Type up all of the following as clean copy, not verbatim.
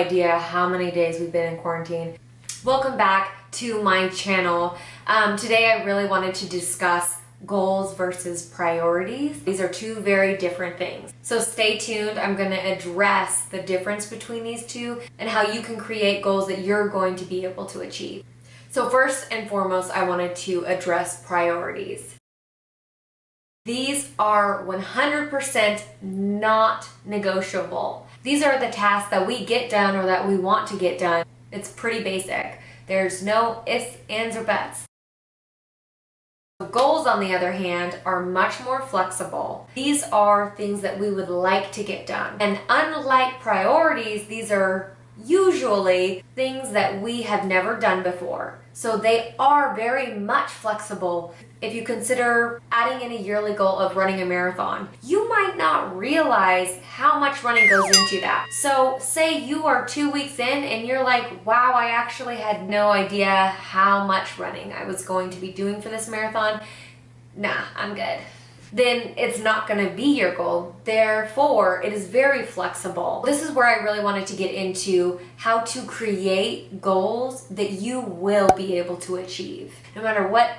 idea how many days we've been in quarantine. Welcome back to my channel. Today I really wanted to discuss goals versus priorities. These are two very different things. So stay tuned. I'm going to address the difference between these two and how you can create goals that you're going to be able to achieve. So first and foremost, I wanted to address priorities. These are 100% not negotiable. These are the tasks that we get done or that we want to get done. It's pretty basic. There's no ifs, ands, or buts. Goals, on the other hand, are much more flexible. These are things that we would like to get done. And unlike priorities, these are usually things that we have never done before. So they are very much flexible. If you consider adding in a yearly goal of running a marathon, you might not realize how much running goes into that. So say you are 2 weeks in and you're like, wow, I actually had no idea how much running I was going to be doing for this marathon. Nah, I'm good. Then it's not going to be your goal. Therefore, it is very flexible. This is where I really wanted to get into how to create goals that you will be able to achieve. No matter what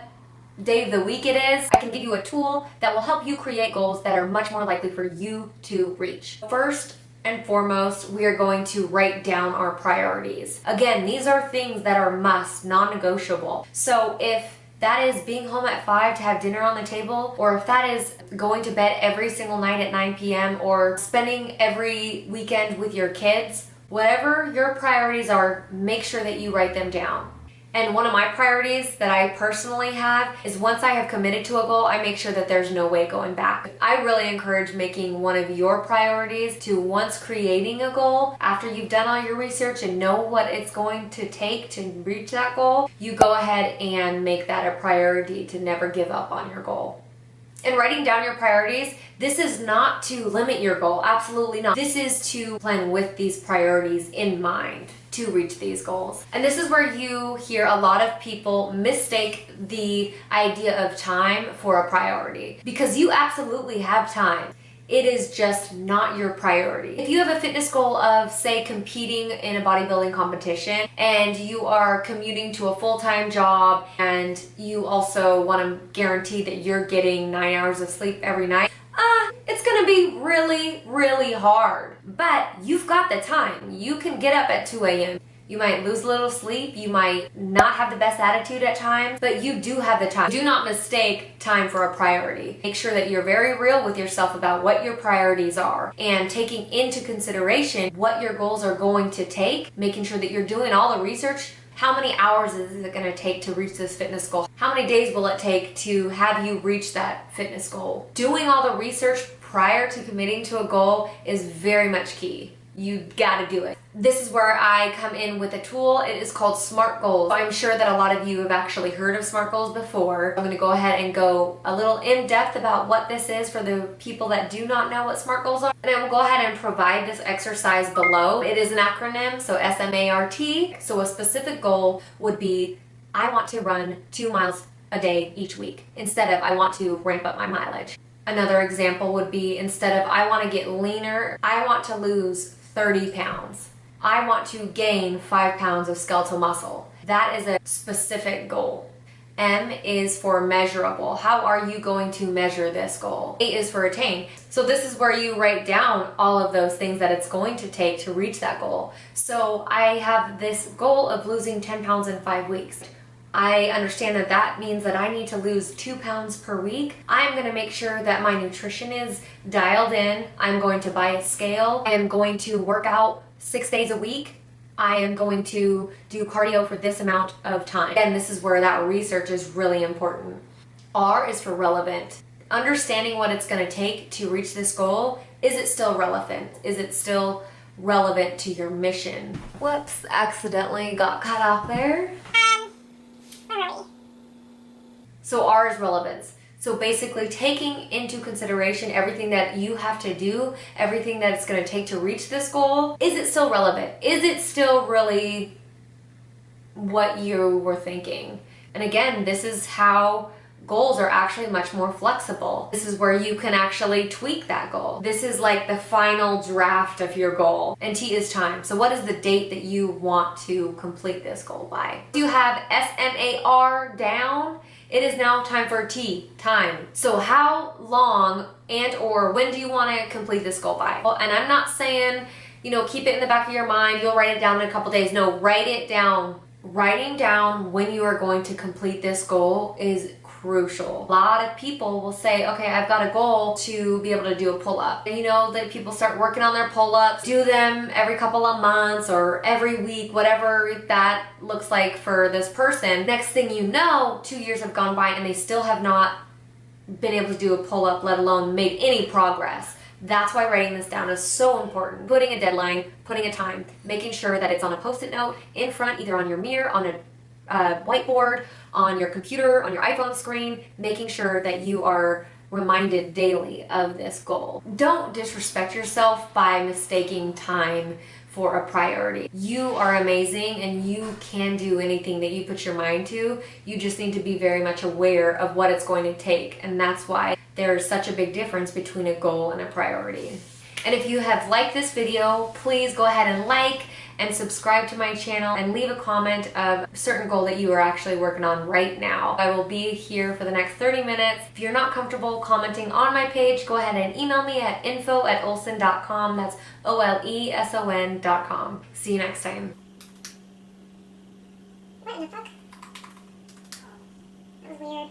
day of the week it is, I can give you a tool that will help you create goals that are much more likely for you to reach. First and foremost, we are going to write down our priorities. Again, these are things that are must, non-negotiable. So if that is being home at 5 to have dinner on the table, or if that is going to bed every single night at 9 p.m. or spending every weekend with your kids, whatever your priorities are, make sure that you write them down. And one of my priorities that I personally have is once I have committed to a goal, I make sure that there's no way going back. I really encourage making one of your priorities to, once creating a goal, after you've done all your research and know what it's going to take to reach that goal, you go ahead and make that a priority to never give up on your goal. In writing down your priorities, this is not to limit your goal, absolutely not. This is to plan with these priorities in mind to reach these goals. And this is where you hear a lot of people mistake the idea of time for a priority, because you absolutely have time. It is just not your priority. If you have a fitness goal of, say, competing in a bodybuilding competition, and you are commuting to a full-time job, and you also want to guarantee that you're getting 9 hours of sleep every night, it's gonna be really, really hard. But you've got the time. You can get up at 2 a.m. You might lose a little sleep, you might not have the best attitude at times, but you do have the time. Do not mistake time for a priority. Make sure that you're very real with yourself about what your priorities are and taking into consideration what your goals are going to take, making sure that you're doing all the research. How many hours is it going to take to reach this fitness goal? How many days will it take to have you reach that fitness goal? Doing all the research prior to committing to a goal is very much key. You gotta do it. This is where I come in with a tool. It is called SMART Goals. I'm sure that a lot of you have actually heard of SMART Goals before. I'm gonna go ahead and go a little in depth about what this is for the people that do not know what SMART Goals are. And I will go ahead and provide this exercise below. It is an acronym, so SMART. So a specific goal would be, I want to run 2 miles a day each week, instead of I want to ramp up my mileage. Another example would be, instead of I want to get leaner, I want to lose 30 pounds. I want to gain 5 pounds of skeletal muscle. That is a specific goal. M is for measurable. How are you going to measure this goal? A is for attain. So this is where you write down all of those things that it's going to take to reach that goal. So I have this goal of losing 10 pounds in 5 weeks. I understand that that means that I need to lose 2 pounds per week. I'm going to make sure that my nutrition is dialed in. I'm going to buy a scale. I am going to work out 6 days a week. I am going to do cardio for this amount of time. And this is where that research is really important. R is for relevant. Understanding what it's going to take to reach this goal. Is it still relevant? Is it still relevant to your mission? Whoops, accidentally got cut off there. So R is relevance. So basically taking into consideration everything that you have to do, everything that it's going to take to reach this goal. Is it still relevant? Is it still really what you were thinking? And again, this is how goals are actually much more flexible. This is where you can actually tweak that goal. This is like the final draft of your goal, and T is time. So what is the date that you want to complete this goal by? You have SMAR down. It is now time for T, time. So how long and or when do you want to complete this goal by? Well, and I'm not saying, you know, keep it in the back of your mind, you'll write it down in a couple days. No, write it down. Writing down when you are going to complete this goal is crucial. A lot of people will say, okay, I've got a goal to be able to do a pull-up. You know, that people start working on their pull-ups, do them every couple of months or every week, whatever that looks like for this person. Next thing you know, 2 years have gone by and they still have not been able to do a pull-up, let alone made any progress. That's why writing this down is so important. Putting a deadline, putting a time, making sure that it's on a post-it note in front, either on your mirror, on a whiteboard, on your computer, on your iPhone screen, making sure that you are reminded daily of this goal. Don't disrespect yourself by mistaking time for a priority. You are amazing and you can do anything that you put your mind to. You just need to be very much aware of what it's going to take, and that's why there's such a big difference between a goal and a priority. And if you have liked this video, please go ahead and like and subscribe to my channel and leave a comment of a certain goal that you are actually working on right now. I will be here for the next 30 minutes. If you're not comfortable commenting on my page, go ahead and email me at info@oleson.com. That's OLESON.com. See you next time. What in the fuck? That was weird.